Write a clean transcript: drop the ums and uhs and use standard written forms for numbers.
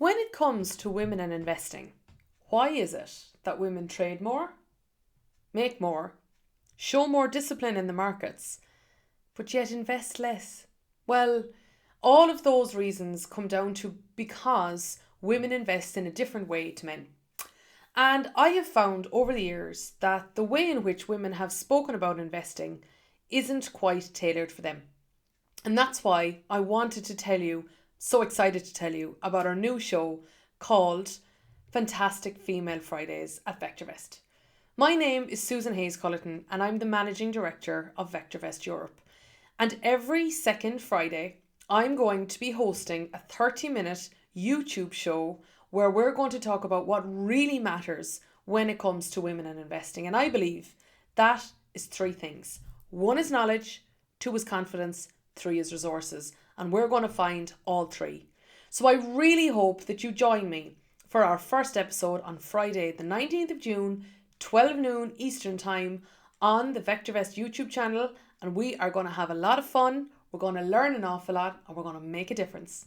When it comes to women and investing, why is it that women trade more, make more, show more discipline in the markets, but yet invest less? Well, all of those reasons come down to because women invest in a different way to men. And I have found over the years that the way in which women have spoken about investing isn't quite tailored for them. And that's why I wanted to tell you, so excited to tell you about our new show called Fantastic Female Fridays at VectorVest. My name is Susan Hayes Cullerton and I'm the Managing Director of VectorVest Europe. And every second Friday, I'm going to be hosting a 30-minute YouTube show where we're going to talk about what really matters when it comes to women and investing. And I believe that is three things. One is knowledge, two is confidence, three is resources. And we're going to find all three. So I really hope that you join me for our first episode on Friday, the 19th of June, 12 noon Eastern Time on the VectorVest YouTube channel. And we are going to have a lot of fun. We're going to learn an awful lot and we're going to make a difference.